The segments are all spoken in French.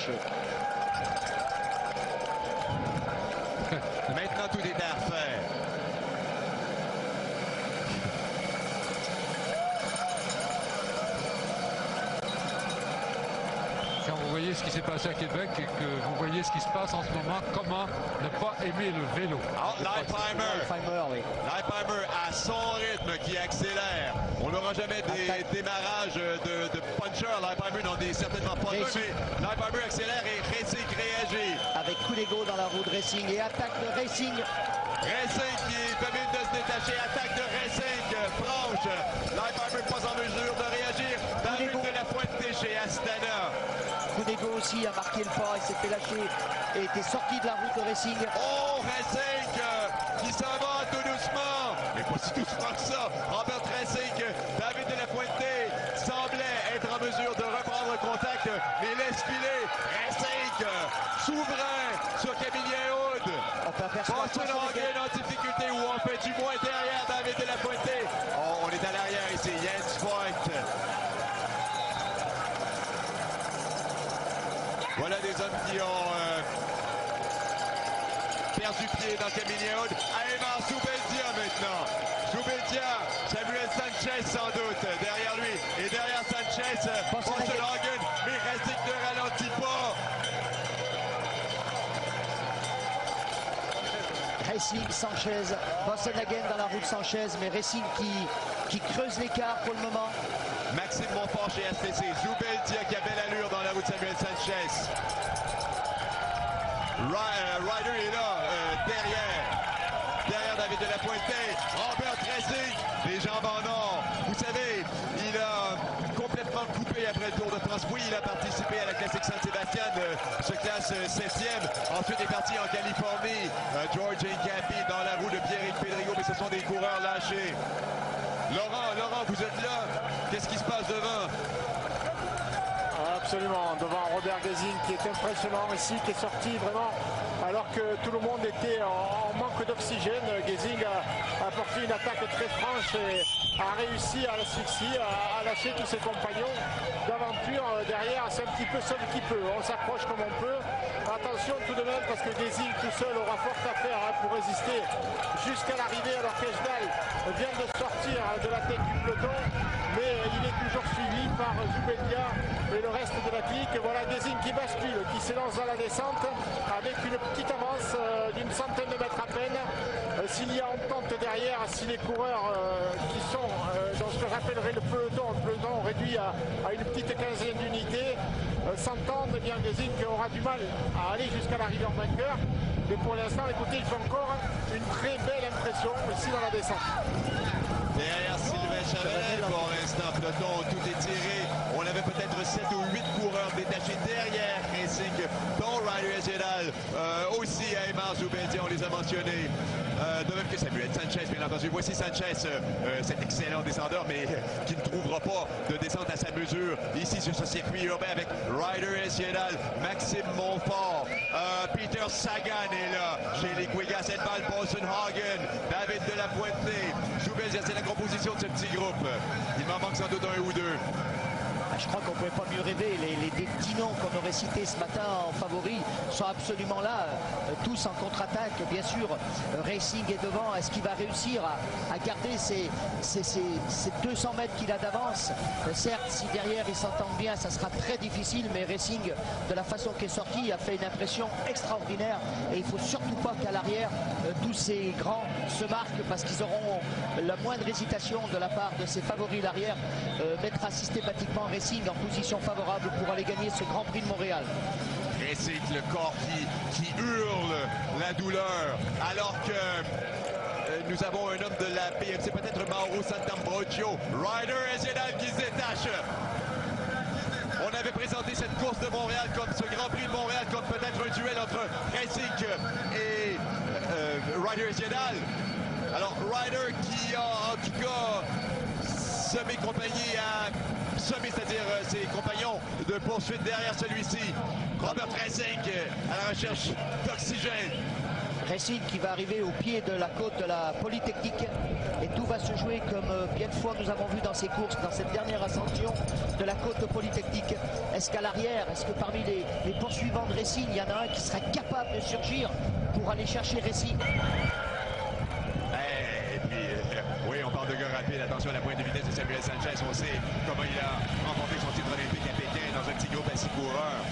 fâcheux. Maintenant, tout est à refaire. Quand vous voyez ce qui s'est passé à Québec et que vous voyez ce qui se passe en ce moment, comment ne pas aimer le vélo? Leipheimer à son rythme qui accélère. On n'aura jamais des démarrages de puncher. Leipheimer n'en est certainement pas deux, mais Leipheimer accélère et Racing réagit. Avec coup d'ego dans la roue de Racing et attaque de Racing. Racing qui termine de se détacher, attaque de Racing, franche. Leipheimer pas en mesure de réagir. David de la Fuente chez Astana. Coup d'ego aussi a marqué le pas, il s'est fait lâcher et était sorti de la route de Racing. Oh, Racing qui s'en va tout doucement, mais pas si doucement que ça. Robert Racing, David de la Fuente semblait être en mesure de reprendre le contact, mais laisse filer. Racing, souverain sur Camille Hood. Boston Hagen en difficulté ou en fait du moins derrière David de la Fuente. Oh, on est à l'arrière ici, Jens Voigt. Voilà des hommes qui ont perdu pied dans Camille Hood. Aymar Zubeldia maintenant. Zubeldia, Samuel Sanchez sans doute derrière lui. Et derrière Sanchez, Boston Hagen, mais Racing ne ralentit pas. Racing, Sanchez, Boston Hagen dans la roue de Sanchez, mais Racing qui creuse l'écart pour le moment. Maxime Montfort chez STC. Zubeldia qui a belle allure dans la roue de Samuel Sanchez. Ryder est là, derrière David de la Fuente. Robert Racing, les jambes en or. Vous savez, il a complètement coupé après le Tour de France. Oui, il a participé à la classique Saint-Sébastien, se classe 7e. Ensuite, il est parti en Californie. George Hincapie dans la roue de Pierrick Pedrigo, mais ce sont des coureurs lâchés. Laurent, vous êtes là. Qu'est-ce qui se passe devant? Absolument, devant Robert Gesing qui est impressionnant ici, qui est sorti vraiment alors que tout le monde était en manque d'oxygène. Gesing a porté une attaque très franche et a réussi à l'asphyxier, à lâcher tous ses compagnons d'aventure. Derrière, c'est un petit peu seul qui peut. On s'approche comme on peut. Attention tout de même parce que Gesing tout seul aura fort à faire pour résister jusqu'à l'arrivée, alors qu'Ejdal vient de sortir de la tête du peloton, mais il est toujours suivi par Zubeldia et le reste de la clique. Voilà Gesing qui bascule, qui s'élance dans la descente avec une petite avance d'une centaine de mètres à peine. S'il y a entente derrière, si les coureurs qui sont dans ce que j'appellerais le peloton réduit à une petite quinzaine d'unités s'entendent, bien Gesing aura du mal à aller jusqu'à l'arrivée en vainqueur. Mais pour l'instant, écoutez, il fait encore une très belle impression ici dans la descente. Derrière Sylvain Chavanel, pour l'instant, peloton, tout est tiré. On avait peut-être 7 ou 8 coureurs détachés derrière Racing, dont Ryder Ejedal, aussi Aymar Zubeldia, on les a mentionnés. De même que Samuel Sanchez, bien entendu. Voici Sanchez, cet excellent descendeur, mais qui ne trouvera pas de descente à sa mesure ici sur ce circuit urbain avec Ryder Ejedal, Maxime Montfort, Peter Sagan est là, chez les Quigas, Edvald Boasson-Hagen, David de la Fuente, Zubeldia, c'est la composition de ce petit groupe. Il m'en manque sans doute un ou deux. Je crois qu'on ne pouvait pas mieux rêver. Les petits noms qu'on aurait cités ce matin en favoris sont absolument là, tous en contre-attaque. Bien sûr, Racing est devant. Est-ce qu'il va réussir à garder ces 200 mètres qu'il a d'avance? Certes, si derrière ils s'entendent bien, ça sera très difficile, mais Racing, de la façon qu'il est sorti, a fait une impression extraordinaire. Et il ne faut surtout pas qu'à l'arrière, tous ces grands se marquent, parce qu'ils auront la moindre hésitation de la part de ces favoris. L'arrière mettra systématiquement Racing en position favorable pour aller gagner ce Grand Prix de Montréal. Racing, le corps qui hurle la douleur, alors que nous avons un homme de la PMC, peut-être Mauro Sant'Ambrogio, Ryder Ejedal qui se détache. On avait présenté cette course de Montréal comme ce Grand Prix de Montréal comme peut-être un duel entre Racing et Ryder Ejedal. Alors Ryder qui a en tout cas semé compagnie à c'est-à-dire ses compagnons de poursuite derrière celui-ci. Robert Racing à la recherche d'oxygène. Racing qui va arriver au pied de la côte de la Polytechnique et tout va se jouer comme bien de fois nous avons vu dans ces courses, dans cette dernière ascension de la côte Polytechnique. Est-ce qu'à l'arrière, est-ce que parmi les poursuivants de Racing, il y en a un qui serait capable de surgir pour aller chercher Racing? Et puis, oui, on parle de gars rapide. Attention à la pointe de vitesse de Samuel Sanchez. On sait comment il a remporté son titre olympique à Pékin dans un petit groupe à 6 coureurs.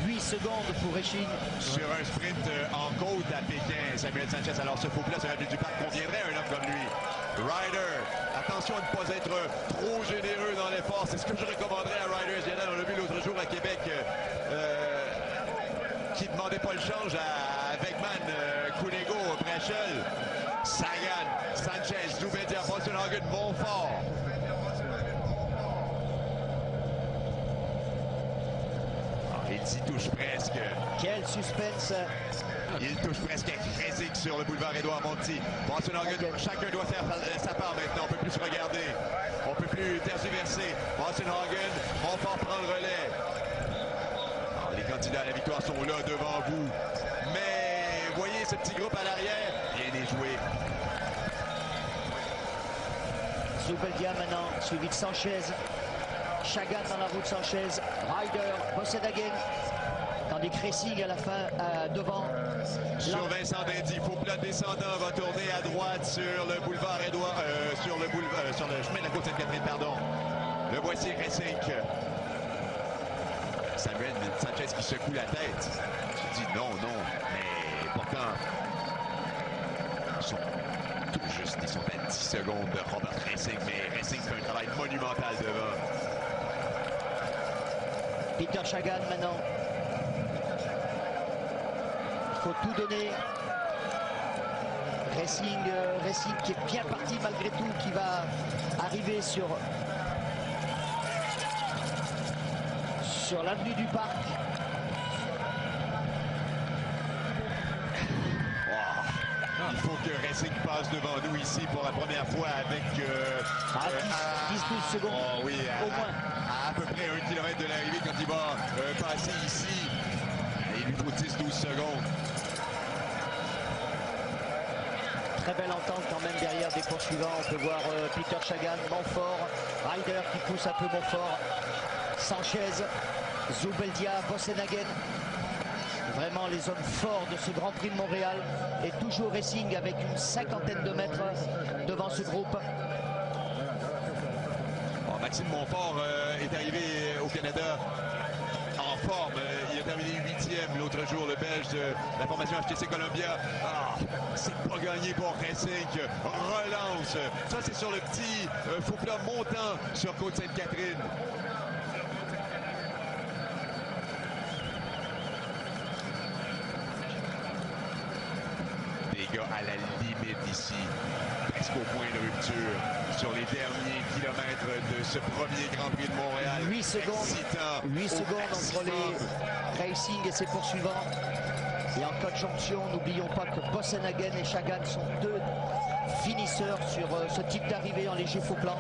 8 secondes pour Racing. Sur un sprint en côte à Pékin, Samuel Sanchez. Alors ce faux-là sur l'avenue du Parc conviendrait à un homme comme lui. Ryder, attention à ne pas être trop généreux dans l'effort. C'est ce que je recommanderais à Ryder. On l'a vu l'autre jour à Québec qui ne demandait pas le change à Beckman, Cunego, Brechel, Sagan, Sanchez, Zubeldia, Boasson-Hagen, Montfort. Il s'y touche presque. Quel suspense. Il touche presque à Racing sur le boulevard Édouard-Montpetit. Boasson-Hagen, chacun doit faire sa part maintenant. On ne peut plus se regarder. On ne peut plus tergiverser. Boasson-Hagen, Montfort prend le relais. Alors, les candidats à la victoire sont là devant vous. Mais voyez ce petit groupe à l'arrière. Bien déjoué. Zubeldia maintenant, suivi de Sanchez. Chagan dans la route Sanchez. Ryder, Boasson-Hagen. Tandis que Racing à la fin, devant. Sur Vincent Dindy, faux plat descendant, va tourner à droite sur le boulevard Édouard, sur le chemin de la côte Sainte-Catherine, pardon. Le voici Racing. Samuel Sanchez qui secoue la tête. Tu dis non, mais pourtant, ils sont tout juste, ils sont à 10 secondes de Robert Racing, mais Racing fait un travail monumental devant. Peter Chagan maintenant. Il faut tout donner. Racing qui est bien parti malgré tout, qui va arriver sur l'avenue du Parc. Il faut que Racing passe devant nous ici pour la première fois avec 10-12 secondes oui, au moins. À peu près 1 km de l'arrivée quand il va passer ici. Il lui faut 10-12 secondes. Très belle entente quand même derrière des poursuivants. On peut voir Peter Chagan, Montfort, Ryder qui pousse un peu Montfort, Sanchez, Zubeldia, Boasson-Hagen. Vraiment les hommes forts de ce Grand Prix de Montréal. Et toujours Racing avec une 50aine de mètres devant ce groupe. Bon, Maxime Montfort est arrivé au Canada en forme. Il a terminé 8e l'autre jour, le Belge de la formation HTC Columbia. C'est pas gagné pour Racing. Relance. Ça, c'est sur le petit faux plat montant sur Côte-Sainte-Catherine. Des gars à la limite ici. Presque au point de rupture sur les derniers kilomètres de ce premier Grand Prix de Montréal. 8 secondes, 8 secondes entre les Racing et ses poursuivants. Et en cas de jonction, n'oublions pas que Boasson-Hagen et Chagan sont deux finisseurs sur ce type d'arrivée en léger faux plan.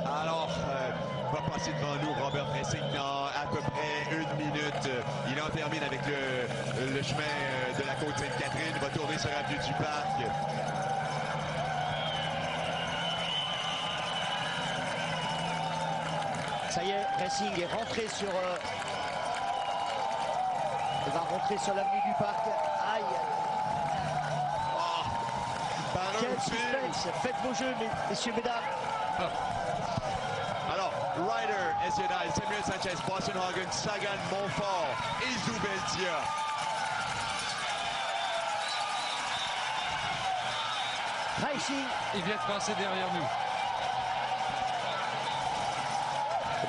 Alors, va passer devant nous Robert Racing dans à peu près 1 minute. Il en termine avec le chemin de la côte Sainte-Catherine. Va tourner sur l'avenue du Parc. Ça y est, Racing est rentré sur... il va rentrer sur l'avenue du Parc. Aïe! Quel suspense! Faites vos jeux, messieurs, mesdames. Alors, Ryder, Eziodal, Samuel Sanchez, Boasson-Hagen, Sagan, Montfort et Zubeldia. Racing. Il vient de passer derrière nous.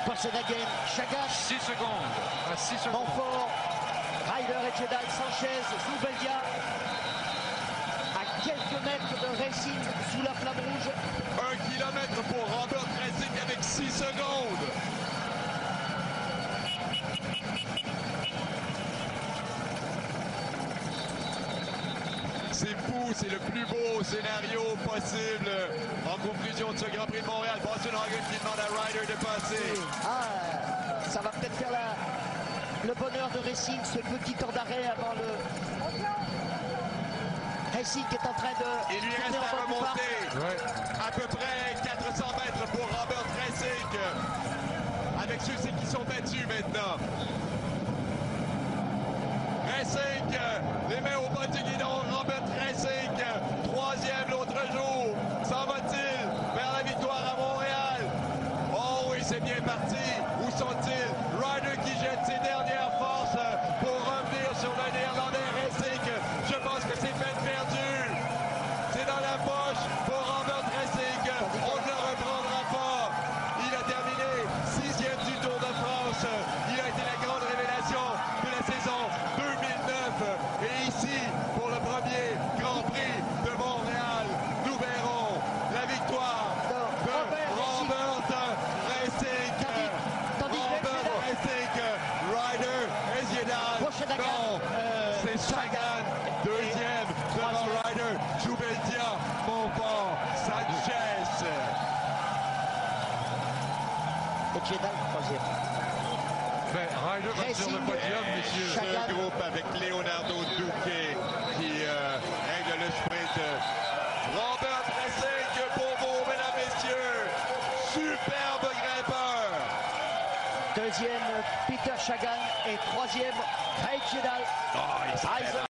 Boasson-Hagen, Chagan. 6 secondes. À 6 secondes. Montfort, Ryder, Eziodal, Sanchez, Zubeldia. À quelques mètres de Racing sous la flamme rouge. 1 kilomètre pour Robert Racing avec 6 secondes. C'est fou, c'est le plus beau scénario possible en conclusion de ce Grand Prix de Montréal. Boasson-Hagen qui demande à Ryder de passer. Ça va peut-être faire le bonheur de Racing, ce petit temps d'arrêt avant le... Racing qui est en train de... Il lui reste à remonter à peu près 400 mètres pour Robert Racing. Avec ceux-ci qui sont battus maintenant. Racing, les mains au bas du guidon. Robert Racing, troisième l'autre jour. S'en va-t-il vers la victoire à Montréal? Oh oui, c'est bien parti. Où sont-ils? Ryder qui jette ses dernières forces pour revenir sur le Néerlandais Racing. Je pense que c'est peine perdue. C'est dans la poche pour Robert Racing. On ne le reprendra pas. Il a terminé 6e du Tour de France. Il a été la grande révélation de la saison 2009. Et ici, pour le premier Grand Prix de Montréal, nous verrons la victoire de Robert Racing. Robert Racing, Ryder Hesjedal. Non, c'est Sagan, deuxième devant Ryder, Jubeldia, Montfort, Sanchez. Hesjedal, troisième. Ryder va sur le podium, messieurs. Ce groupe avec Leonardo Duque qui règle le sprint. Robert Racing pour vous, mesdames, messieurs. Superbe grimpeur. Deuxième, Peter Sagan. Et troisième, Hesjedal. Oh, il